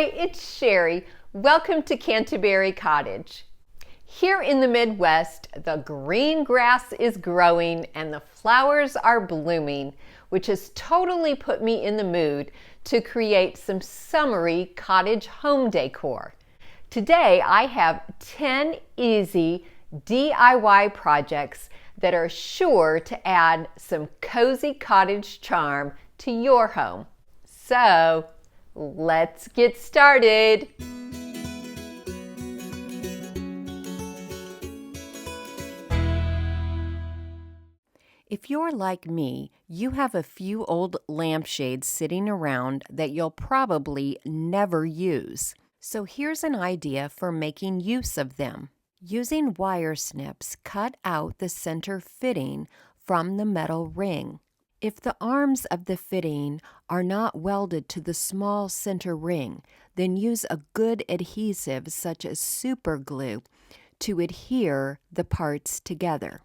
Hi, it's Sherry. Welcome to Canterbury Cottage. Here in the Midwest, the green grass is growing and the flowers are blooming, which has totally put me in the mood to create some summery cottage home decor. Today, I have 10 easy DIY projects that are sure to add some cozy cottage charm to your home. So, let's get started. If you're like me, you have a few old lampshades sitting around that you'll probably never use. So here's an idea for making use of them. Using wire snips, cut out the center fitting from the metal ring. If the arms of the fitting are not welded to the small center ring, then use a good adhesive such as super glue to adhere the parts together.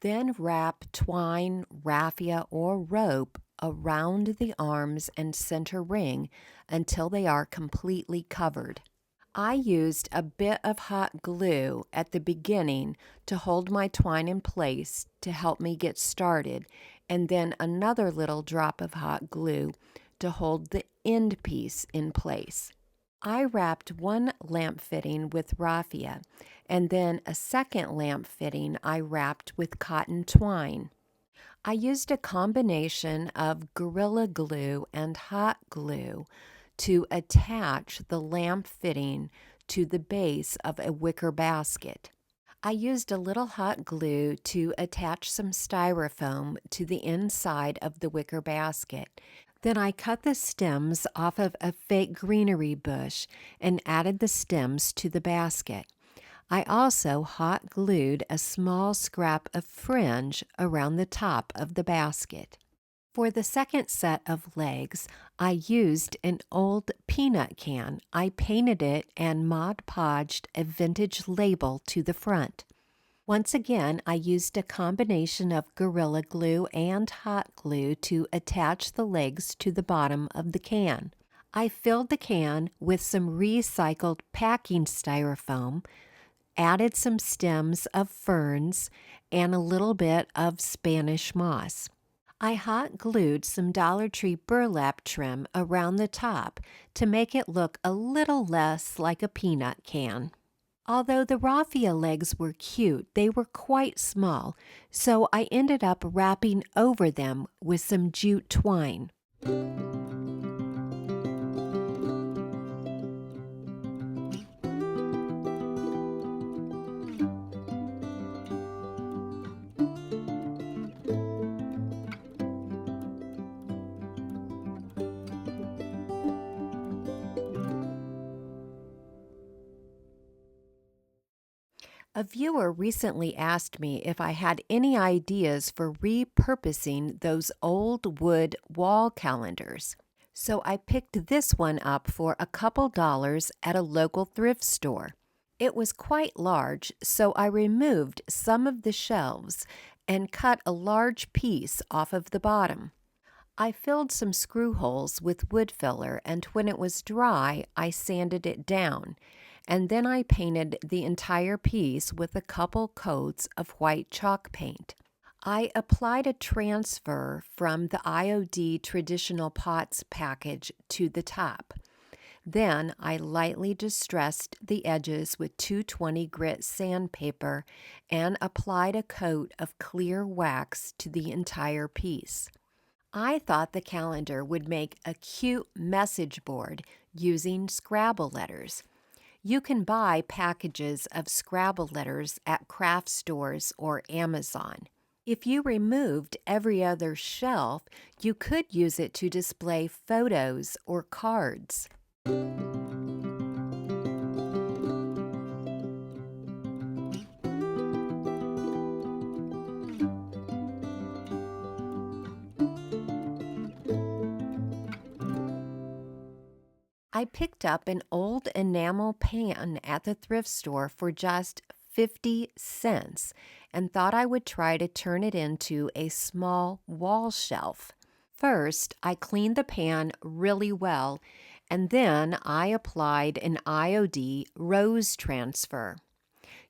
Then wrap twine, raffia, or rope around the arms and center ring until they are completely covered. I used a bit of hot glue at the beginning to hold my twine in place to help me get started, and then another little drop of hot glue to hold the end piece in place. I wrapped one lamp fitting with raffia, and then a second lamp fitting I wrapped with cotton twine. I used a combination of Gorilla Glue and hot glue to attach the lamp fitting to the base of a wicker basket. I used a little hot glue to attach some styrofoam to the inside of the wicker basket. Then I cut the stems off of a fake greenery bush and added the stems to the basket. I also hot glued a small scrap of fringe around the top of the basket. For the second set of legs, I used an old peanut can. I painted it and Mod Podged a vintage label to the front. Once again, I used a combination of Gorilla Glue and hot glue to attach the legs to the bottom of the can. I filled the can with some recycled packing styrofoam, added some stems of ferns, and a little bit of Spanish moss. I hot glued some Dollar Tree burlap trim around the top to make it look a little less like a peanut can. Although the raffia legs were cute, they were quite small, so I ended up wrapping over them with some jute twine. A viewer recently asked me if I had any ideas for repurposing those old wood wall calendars. So I picked this one up for a couple dollars at a local thrift store. It was quite large, so I removed some of the shelves and cut a large piece off of the bottom. I filled some screw holes with wood filler, and when it was dry, I sanded it down. And then I painted the entire piece with a couple coats of white chalk paint. I applied a transfer from the IOD Traditional Pots package to the top. Then I lightly distressed the edges with 220 grit sandpaper and applied a coat of clear wax to the entire piece. I thought the calendar would make a cute message board using Scrabble letters. You can buy packages of Scrabble letters at craft stores or Amazon. If you removed every other shelf, you could use it to display photos or cards. I picked up an old enamel pan at the thrift store for just 50 cents and thought I would try to turn it into a small wall shelf. First, I cleaned the pan really well and then I applied an IOD rose transfer.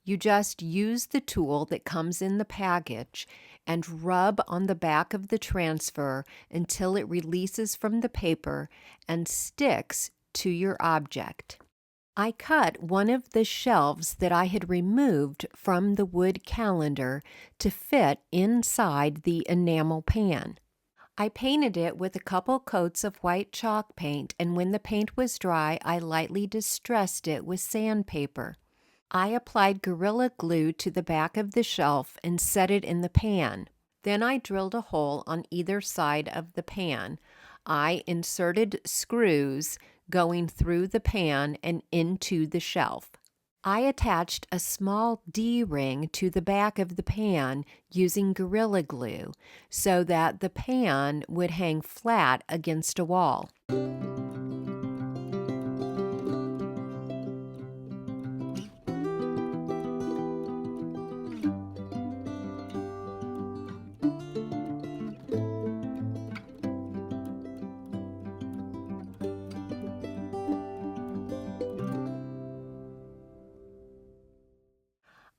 You just use the tool that comes in the package and rub on the back of the transfer until it releases from the paper and sticks to your object. I cut one of the shelves that I had removed from the wood calendar to fit inside the enamel pan. I painted it with a couple coats of white chalk paint, and when the paint was dry, I lightly distressed it with sandpaper. I applied Gorilla Glue to the back of the shelf and set it in the pan. Then I drilled a hole on either side of the pan. I inserted screws going through the pan and into the shelf. I attached a small D-ring to the back of the pan using Gorilla Glue so that the pan would hang flat against a wall.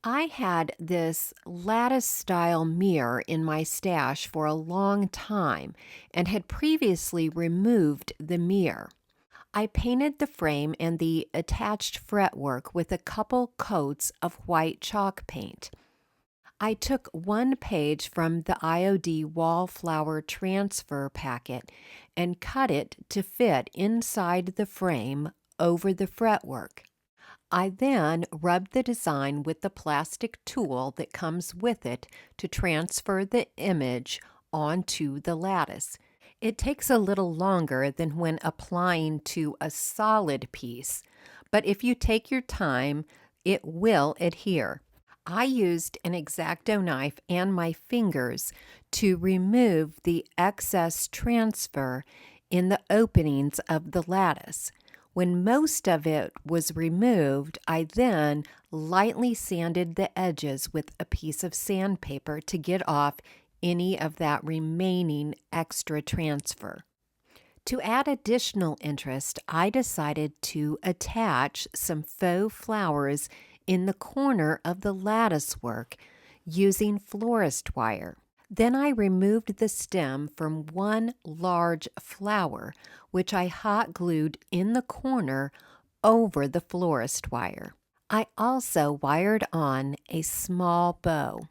I had this Lattice-Style mirror in my stash for a long time and had previously removed the mirror. I painted the frame and the attached fretwork with a couple coats of white chalk paint. I took one page from the IOD Wallflower Transfer packet and cut it to fit inside the frame over the fretwork. I then rubbed the design with the plastic tool that comes with it to transfer the image onto the lattice. It takes a little longer than when applying to a solid piece, but if you take your time, it will adhere. I used an X-Acto knife and my fingers to remove the excess transfer in the openings of the lattice. When most of it was removed, I then lightly sanded the edges with a piece of sandpaper to get off any of that remaining extra transfer. To add additional interest, I decided to attach some faux flowers in the corner of the lattice work using florist wire. Then I removed the stem from one large flower, which I hot glued in the corner over the florist wire. I also wired on a small bow.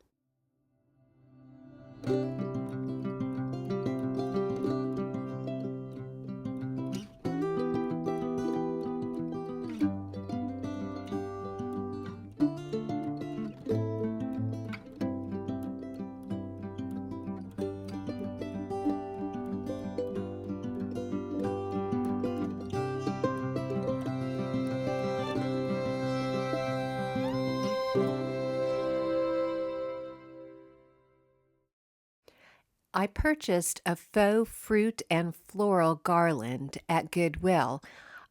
I purchased a faux fruit and floral garland at Goodwill.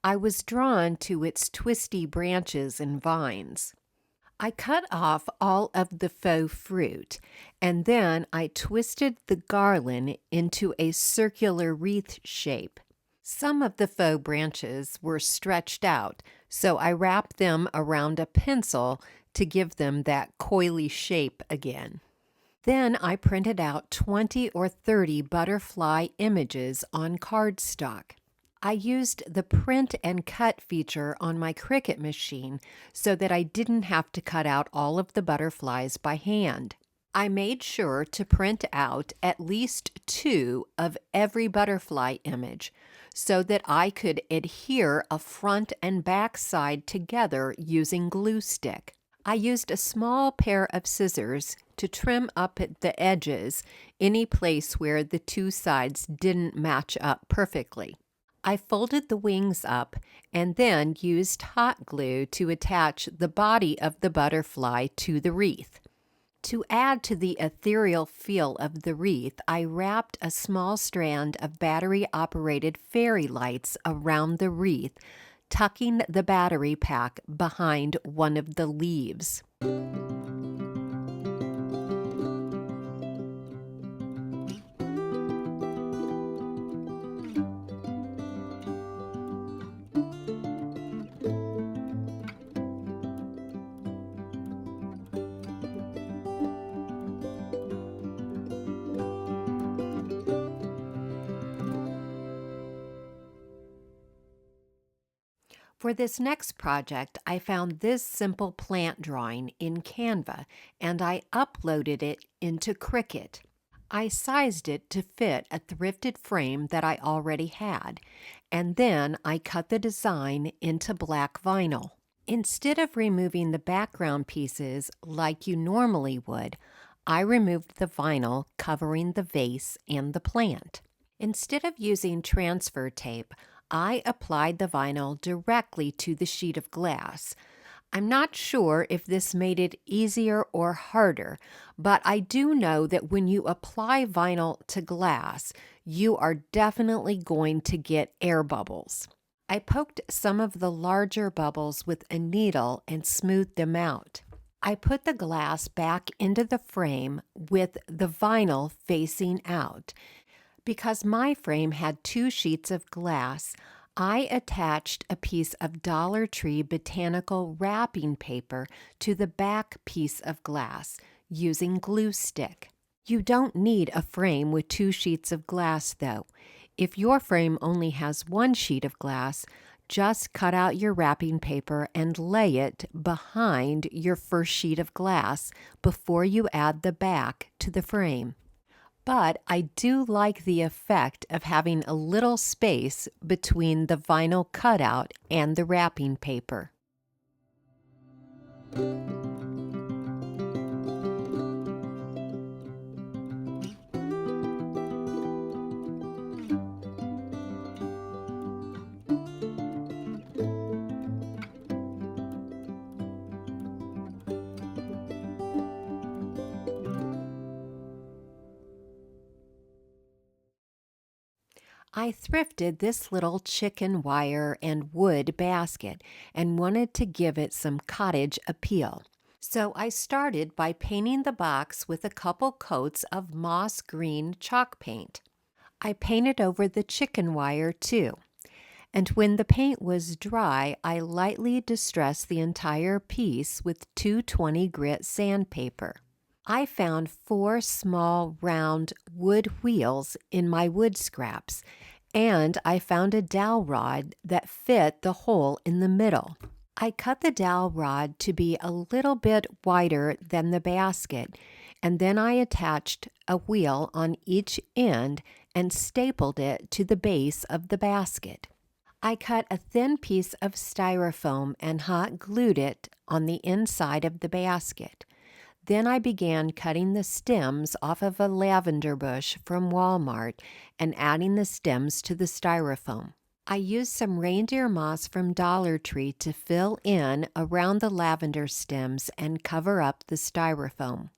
I was drawn to its twisty branches and vines. I cut off all of the faux fruit, and then I twisted the garland into a circular wreath shape. Some of the faux branches were stretched out, so I wrapped them around a pencil to give them that coily shape again. Then I printed out 20 or 30 butterfly images on cardstock. I used the print and cut feature on my Cricut machine so that I didn't have to cut out all of the butterflies by hand. I made sure to print out at least 2 of every butterfly image so that I could adhere a front and back side together using glue stick. I used a small pair of scissors to trim up at the edges any place where the 2 sides didn't match up perfectly. I folded the wings up and then used hot glue to attach the body of the butterfly to the wreath. To add to the ethereal feel of the wreath, I wrapped a small strand of battery-operated fairy lights around the wreath, tucking the battery pack behind one of the leaves. For this next project, I found this simple plant drawing in Canva and I uploaded it into Cricut. I sized it to fit a thrifted frame that I already had, and then I cut the design into black vinyl. Instead of removing the background pieces like you normally would, I removed the vinyl covering the vase and the plant. Instead of using transfer tape, I applied the vinyl directly to the sheet of glass. I'm not sure if this made it easier or harder, but I do know that when you apply vinyl to glass, you are definitely going to get air bubbles. I poked some of the larger bubbles with a needle and smoothed them out. I put the glass back into the frame with the vinyl facing out. Because my frame had 2 sheets of glass, I attached a piece of Dollar Tree botanical wrapping paper to the back piece of glass using glue stick. You don't need a frame with 2 sheets of glass though. If your frame only has 1 sheet of glass, just cut out your wrapping paper and lay it behind your first sheet of glass before you add the back to the frame. But I do like the effect of having a little space between the vinyl cutout and the wrapping paper. I thrifted this little chicken wire and wood basket and wanted to give it some cottage appeal. So I started by painting the box with a couple coats of moss green chalk paint. I painted over the chicken wire too. And when the paint was dry, I lightly distressed the entire piece with 220 grit sandpaper. I found 4 small round wood wheels in my wood scraps, and I found a dowel rod that fit the hole in the middle. I cut the dowel rod to be a little bit wider than the basket, and then I attached a wheel on each end and stapled it to the base of the basket. I cut a thin piece of styrofoam and hot glued it on the inside of the basket. Then I began cutting the stems off of a lavender bush from Walmart and adding the stems to the styrofoam. I used some reindeer moss from Dollar Tree to fill in around the lavender stems and cover up the styrofoam.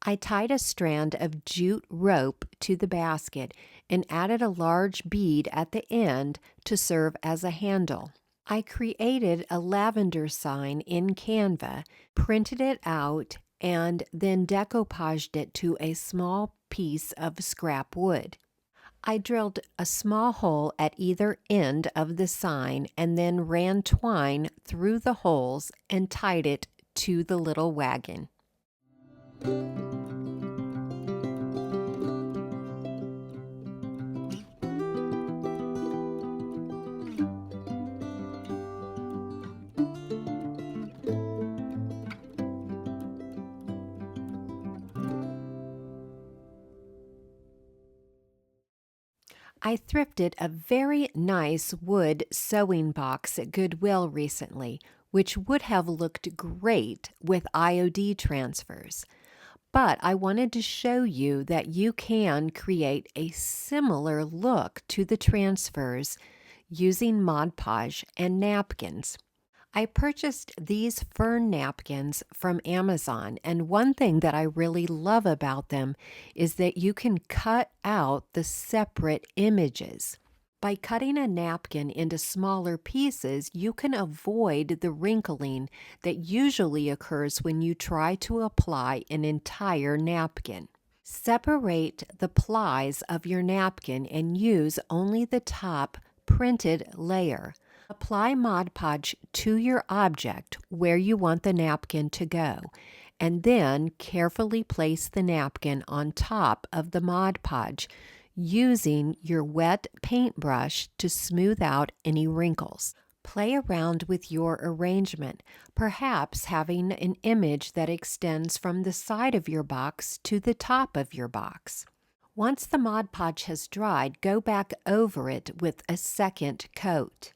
I tied a strand of jute rope to the basket and added a large bead at the end to serve as a handle. I created a lavender sign in Canva, printed it out, and then decoupaged it to a small piece of scrap wood. I drilled a small hole at either end of the sign and then ran twine through the holes and tied it to the little wagon. I thrifted a very nice wood sewing box at Goodwill recently, which would have looked great with IOD transfers. But I wanted to show you that you can create a similar look to the transfers using Mod Podge and napkins. I purchased these fern napkins from Amazon, and one thing that I really love about them is that you can cut out the separate images. By cutting a napkin into smaller pieces, you can avoid the wrinkling that usually occurs when you try to apply an entire napkin. Separate the plies of your napkin and use only the top printed layer. Apply Mod Podge to your object where you want the napkin to go, and then carefully place the napkin on top of the Mod Podge, using your wet paintbrush to smooth out any wrinkles. Play around with your arrangement, perhaps having an image that extends from the side of your box to the top of your box. Once the Mod Podge has dried, go back over it with a second coat.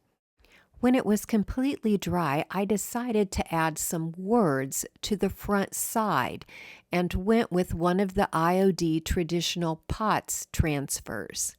When it was completely dry, I decided to add some words to the front side and went with one of the IOD traditional POTS transfers.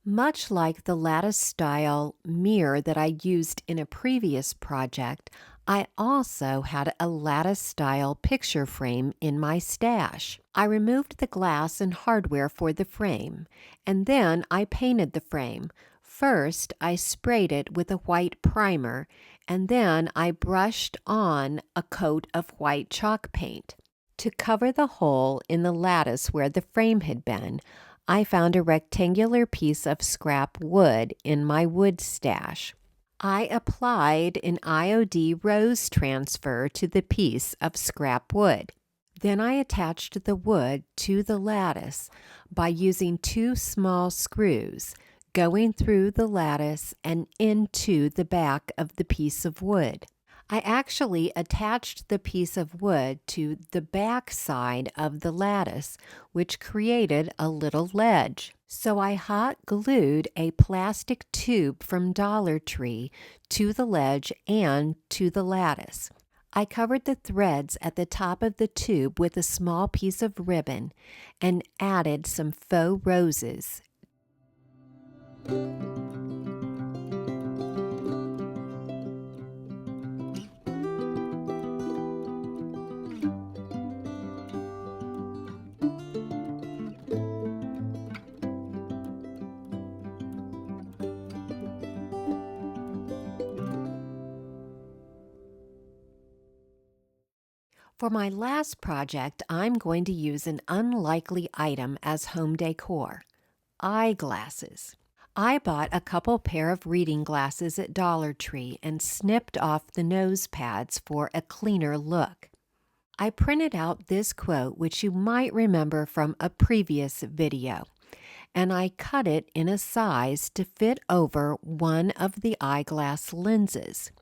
Much like the Lattice-Style mirror that I used in a previous project, I also had a Lattice-Style picture frame in my stash. I removed the glass and hardware for the frame, and then I painted the frame. First, I sprayed it with a white primer, and then I brushed on a coat of white chalk paint. To cover the hole in the lattice where the frame had been, I found a rectangular piece of scrap wood in my wood stash. I applied an IOD rose transfer to the piece of scrap wood. Then I attached the wood to the lattice by using 2 small screws, going through the lattice and into the back of the piece of wood. I actually attached the piece of wood to the back side of the lattice, which created a little ledge. So I hot glued a plastic tube from Dollar Tree to the ledge and to the lattice. I covered the threads at the top of the tube with a small piece of ribbon and added some faux roses. For my last project, I'm going to use an unlikely item as home decor: eyeglasses. I bought a couple pair of reading glasses at Dollar Tree and snipped off the nose pads for a cleaner look. I printed out this quote, which you might remember from a previous video, and I cut it in a size to fit over one of the eyeglass lenses.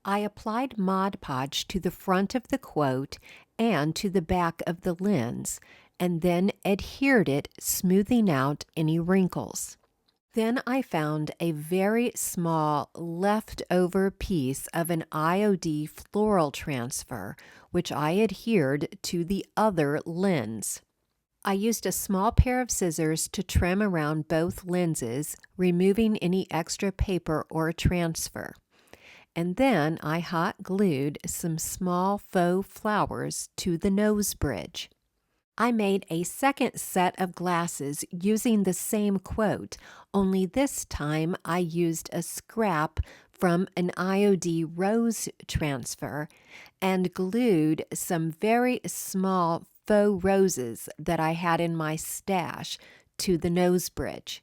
I applied Mod Podge to the front of the quote and to the back of the lens, and then adhered it, smoothing out any wrinkles. Then I found a very small leftover piece of an IOD floral transfer, which I adhered to the other lens. I used a small pair of scissors to trim around both lenses, removing any extra paper or transfer. And then I hot glued some small faux flowers to the nose bridge. I made a second set of glasses using the same quote, only this time I used a scrap from an IOD rose transfer and glued some very small faux roses that I had in my stash to the nose bridge.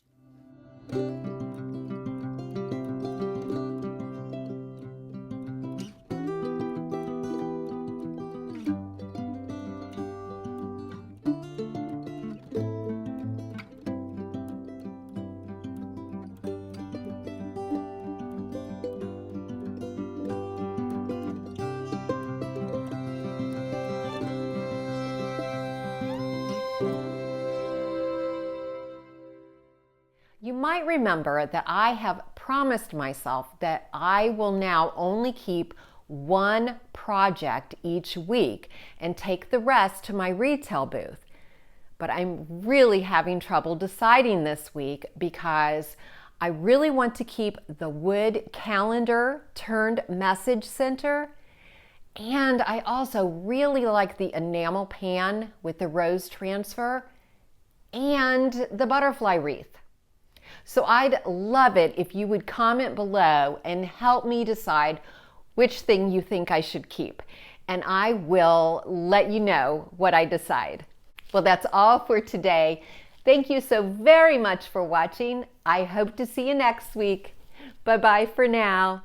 You might remember that I have promised myself that I will now only keep one project each week and take the rest to my retail booth. But I'm really having trouble deciding this week because I really want to keep the wood calendar turned message center, and I also really like the enamel pan with the rose transfer and the butterfly wreath. So I'd love it if you would comment below and help me decide which thing you think I should keep. And I will let you know what I decide. Well, that's all for today. Thank you so very much for watching. I hope to see you next week. Bye-bye for now.